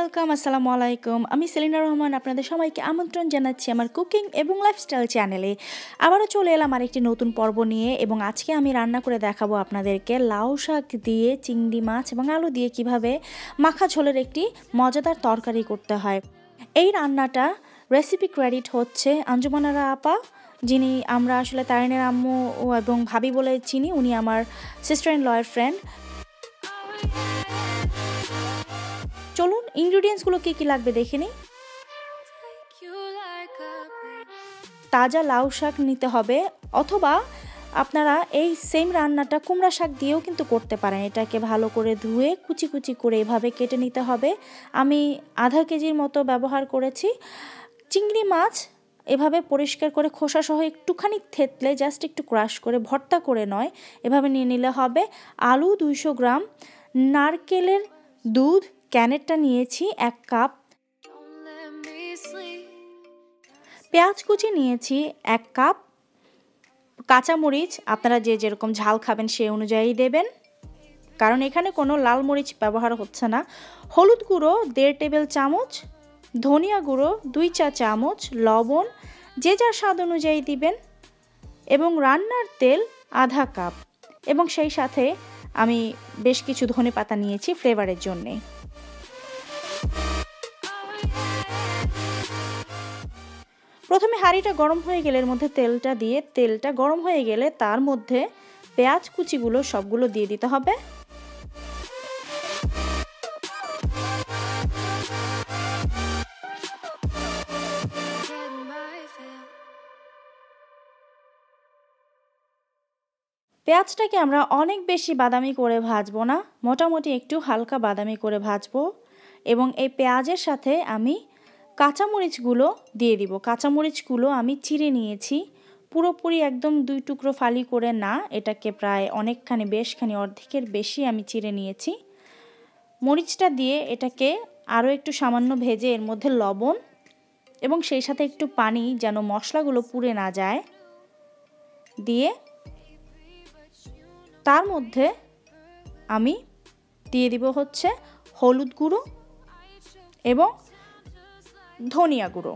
Welcome, আসসালামু আলাইকুম। আমি সেলিনা রহমান আপনাদের সবাইকে আমন্ত্রণ জানাচ্ছি আমার কুকিং এবং লাইফস্টাইল চ্যানেলে। আবারও চলে এলাম আরেকটি নতুন পর্ব নিয়ে এবং আজকে আমি রান্না করে দেখাবো আপনাদেরকে লাউ শাক দিয়ে চিংড়ি মাছ এবং আলু দিয়ে কিভাবে মাখা ঝোলের একটি মজাদার তরকারি করতে হয়। এই রান্নাটা রেসিপি ক্রেডিট হচ্ছে আঞ্জুমানারা আপা, যিনি আমরা আসলে তারিনের আম্মু এবং ভাবি বলে চিনি। উনি আমার সিস্টার ইন লয়ের ফ্রেন্ড। চলুন ইনগ্রিডিয়েন্টসগুলো কী লাগবে দেখে নিই। তাজা লাউ শাক নিতে হবে, অথবা আপনারা এই সেম রান্নাটা কুমড়া শাক দিয়েও কিন্তু করতে পারেন। এটাকে ভালো করে ধুয়ে কুচি কুচি করে এভাবে কেটে নিতে হবে। আমি আধা কেজির মতো ব্যবহার করেছি। চিংড়ি মাছ এভাবে পরিষ্কার করে খোসাসহ একটুখানি থেতলে জাস্ট একটু ক্রাশ করে ভর্তা করে নয়, এভাবে নিয়ে নিলে হবে। আলু 200 গ্রাম, নারকেলের দুধ ক্যানেরটা নিয়েছি 1 কাপ, পেঁয়াজ কুচি নিয়েছি 1 কাপ, কাঁচামরিচ আপনারা যে যেরকম ঝাল খাবেন সেই অনুযায়ী দেবেন, কারণ এখানে কোনো লাল মরিচ ব্যবহার হচ্ছে না। হলুদ গুঁড়ো 1.5 টেবিল চামচ, ধনিয়া গুঁড়ো 2 চা চামচ, লবণ যে যার স্বাদ অনুযায়ী দিবেন এবং রান্নার তেল আধা কাপ, এবং সেই সাথে আমি বেশ কিছু ধনেপাতা নিয়েছি ফ্লেভারের জন্যে। প্রথমে হাঁড়িটা গরম হয়ে গেলে এর মধ্যে তেলটা দিয়ে, তেলটা গরম হয়ে গেলে তার মধ্যে পেঁয়াজ কুচিগুলো সবগুলো দিয়ে দিতে হবে। পেঁয়াজটাকে আমরা অনেক বেশি বাদামি করে ভাজবো না, মোটামুটি একটু হালকা বাদামি করে ভাজবো। এবং এই পেঁয়াজের সাথে আমি কাঁচামরিচগুলো দিয়ে দিব। কাঁচামরিচগুলো আমি চিড়ে নিয়েছি, পুরোপুরি একদম 2 টুকরো ফালি করে না, এটাকে প্রায় অনেকখানি বেশখানি অর্ধেকের বেশি আমি চিড়ে নিয়েছি। মরিচটা দিয়ে এটাকে আরও একটু সামান্য ভেজে এর মধ্যে লবণ এবং সেই সাথে একটু পানি, যেন মশলাগুলো পুড়ে না যায়, দিয়ে তার মধ্যে আমি দিয়ে দিব হচ্ছে হলুদ গুঁড়ো এবং ধনিয়া গুঁড়ো।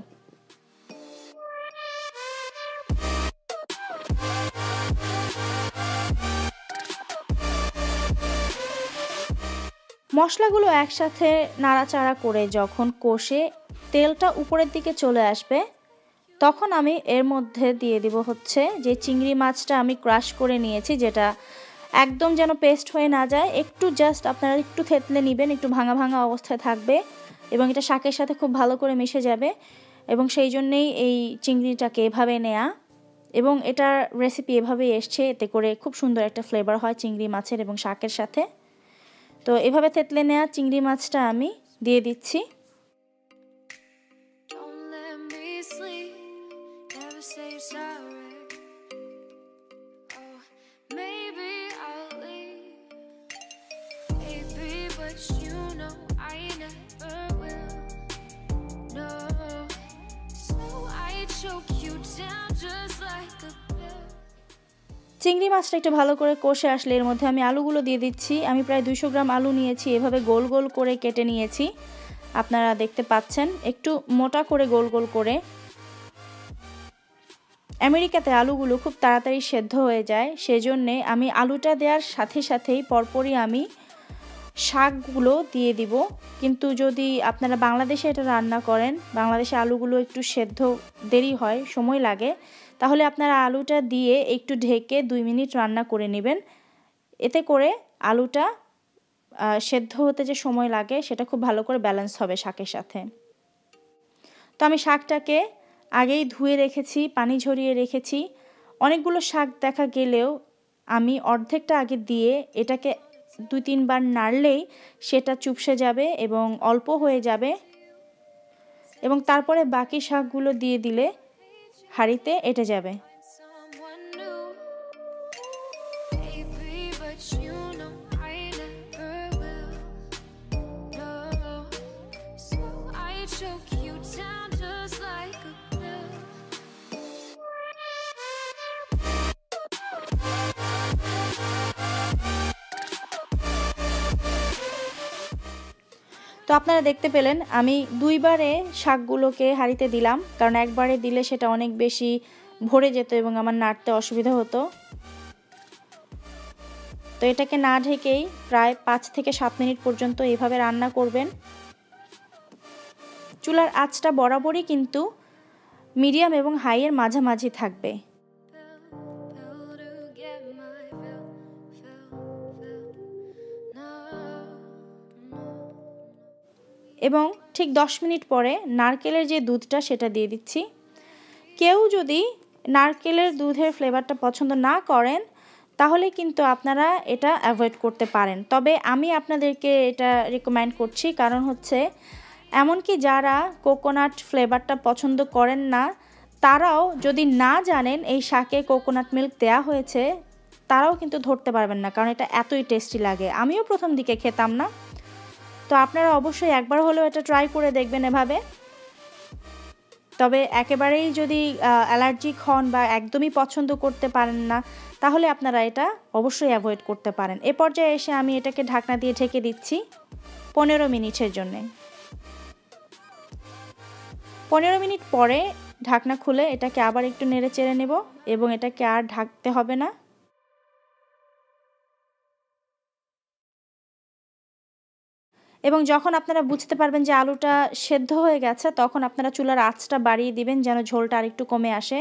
মশলাগুলো একসাথে নাড়াচাড়া করে যখন কষে তেলটা উপরের দিকে চলে আসবে, তখন আমি এর মধ্যে দিয়ে দিব হচ্ছে যে চিংড়ি মাছটা আমি ক্রাশ করে নিয়েছি, যেটা একদম যেন পেস্ট হয়ে না যায়, একটু জাস্ট আপনারা একটু থেতলে নেবেন, একটু ভাঙা ভাঙা অবস্থায় থাকবে এবং এটা শাকের সাথে খুব ভালো করে মিশে যাবে। এবং সেই জন্যেই এই চিংড়িটাকে এভাবে নেয়া, এবং এটার রেসিপি এভাবেই এসছে, এতে করে খুব সুন্দর একটা ফ্লেভার হয় চিংড়ি মাছের এবং শাকের সাথে। তো এভাবে থেতলে নেওয়া চিংড়ি মাছটা আমি দিয়ে দিচ্ছি। চিংড়ি মাছটা একটু ভালো করে কষে আসলে এর মধ্যে আমি আলুগুলো দিয়ে দিচ্ছি। আমি প্রায় 200 গ্রাম আলু নিয়েছি, এভাবে গোল গোল করে কেটে নিয়েছি, আপনারা দেখতে পাচ্ছেন, একটু মোটা করে গোল গোল করে। আমেরিকাতে আলুগুলো খুব তাড়াতাড়ি সেদ্ধ হয়ে যায়, সেজন্যে আমি আলুটা দেওয়ার সাথে সাথেই পরপরই আমি শাকগুলো দিয়ে দিব। কিন্তু যদি আপনারা বাংলাদেশে এটা রান্না করেন, বাংলাদেশে আলুগুলো একটু সেদ্ধ দেরি হয়, সময় লাগে, তাহলে আপনারা আলুটা দিয়ে একটু ঢেকে 2 মিনিট রান্না করে নেবেন। এতে করে আলুটা সেদ্ধ হতে যে সময় লাগে সেটা খুব ভালো করে ব্যালেন্স হবে শাকের সাথে। তো আমি শাকটাকে আগেই ধুয়ে রেখেছি, পানি ঝরিয়ে রেখেছি। অনেকগুলো শাক দেখা গেলেও আমি অর্ধেকটা আগে দিয়ে এটাকে 2-3 বার নাড়লেই সেটা চুপসে যাবে এবং অল্প হয়ে যাবে, এবং তারপরে বাকি শাকগুলো দিয়ে দিলে হাঁড়িতে এঁটে যাবে। তো আপনারা দেখতে পেলেন আমি দুইবারে শাকগুলোকে হাঁড়িতে দিলাম, কারণ একবারে দিলে সেটা অনেক বেশি ভরে যেত এবং আমার নাড়তে অসুবিধা হতো। তো এটাকে না ঢেকেই প্রায় 5 থেকে 7 মিনিট পর্যন্ত এইভাবে রান্না করবেন। চুলার আঁচটা বরাবরই কিন্তু মিডিয়াম এবং হাইয়ের মাঝামাঝি থাকবে। এবং ঠিক 10 মিনিট পরে নারকেলের যে দুধটা সেটা দিয়ে দিচ্ছি। কেউ যদি নারকেলের দুধের ফ্লেভারটা পছন্দ না করেন তাহলে কিন্তু আপনারা এটা অ্যাভয়েড করতে পারেন, তবে আমি আপনাদেরকে এটা রেকমেন্ড করছি, কারণ হচ্ছে এমনকি যারা কোকোনাট ফ্লেভারটা পছন্দ করেন না তারাও যদি না জানেন এই শাকে কোকোনাট মিল্ক দেয়া হয়েছে তারাও কিন্তু ধরতে পারবেন না, কারণ এটা এতই টেস্টি লাগে। আমিও প্রথম দিকে খেতাম না, তো আপনারা অবশ্যই একবার হলেও এটা ট্রাই করে দেখবেন এভাবে। তবে একেবারেই যদি অ্যালার্জিক হন বা একদমই পছন্দ করতে পারেন না তাহলে আপনারা এটা অবশ্যই অ্যাভয়েড করতে পারেন। এ পর্যায়ে এসে আমি এটাকে ঢাকনা দিয়ে ঢেকে দিচ্ছি 15 মিনিটের জন্য। 15 মিনিট পরে ঢাকনা খুলে এটাকে আবার একটু নেড়ে চেড়ে নেব এবং এটাকে আর ঢাকতে হবে না। এবং যখন আপনারা বুঝতে পারবেন যে আলুটা সেদ্ধ হয়ে গেছে তখন আপনারা চুলার আঁচটা বাড়িয়ে দিবেন যেন ঝোলটা আরেকটু কমে আসে,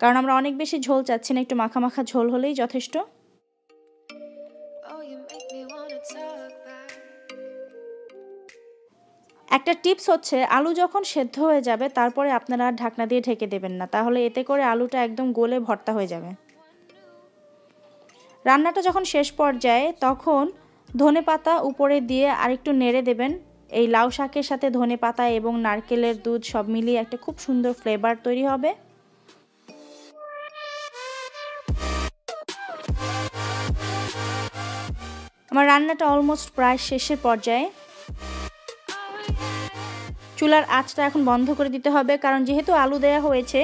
কারণ আমরা অনেক বেশি ঝোল চাচ্ছি না, একটু মাখা মাখা ঝোল হলেই যথেষ্ট। একটা টিপস হচ্ছে আলু যখন সেদ্ধ হয়ে যাবে তারপরে আপনারা ঢাকনা দিয়ে ঢেকে দেবেন না, তাহলে এতে করে আলুটা একদম গলে ভর্তা হয়ে যাবে। রান্নাটা যখন শেষ পর্যায়ে তখন ধনেপাতা উপরে দিয়ে আরেকটু নেড়ে দেবেন। এই লাউ শাকের সাথে ধনেপাতা এবং নারকেলের দুধ সব মিলিয়ে একটা খুব সুন্দর ফ্লেভার তৈরি হবে। আমার রান্নাটা অলমোস্ট প্রায় শেষের পর্যায়ে। চুলার আঁচটা এখন বন্ধ করে দিতে হবে, কারণ যেহেতু আলু দেয়া হয়েছে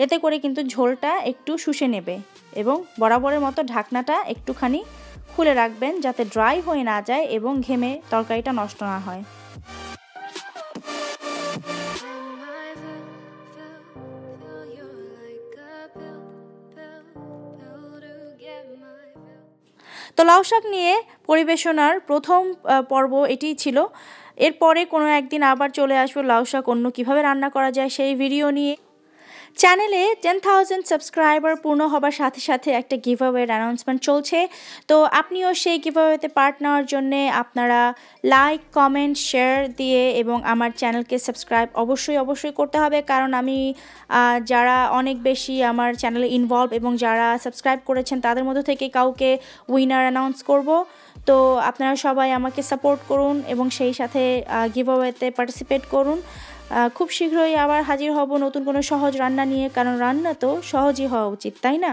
এতে করে কিন্তু ঝোলটা একটু শুষে নেবে। এবং বরাবরের মতো ঢাকনাটা একটুখানি খুলে রাখবেন যাতে ড্রাই হয়ে না যায় এবং ঘেমে তরকারিটা নষ্ট না হয়। তো লাউ শাক নিয়ে পরিবেশনার প্রথম পর্ব এটিই ছিল। এরপরে কোনো একদিন আবার চলে আসবো লাউ শাক অন্য কীভাবে রান্না করা যায় সেই ভিডিও নিয়ে। চ্যানেলে 10,000 সাবস্ক্রাইবার পূর্ণ হবার সাথে সাথে একটা গিভঅ্যাওয়ের অ্যানাউন্সমেন্ট চলছে, তো আপনিও সেই গিভঅ্যাওয়েতে পার্ট নেওয়ার জন্যে আপনারা লাইক, কমেন্ট, শেয়ার দিয়ে এবং আমার চ্যানেলকে সাবস্ক্রাইব অবশ্যই করতে হবে, কারণ আমি যারা অনেক বেশি আমার চ্যানেলে ইনভলভ এবং যারা সাবস্ক্রাইব করেছেন তাদের মধ্যে থেকে কাউকে উইনার অ্যানাউন্স করব। তো আপনারা সবাই আমাকে সাপোর্ট করুন এবং সেই সাথে গিভঅ্যাওয়েতে পার্টিসিপেট করুন। খুব শীঘ্রই আবার হাজির হব নতুন কোনো সহজ রান্না নিয়ে, কারণ রান্না তো সহজই হওয়া উচিত, তাই না?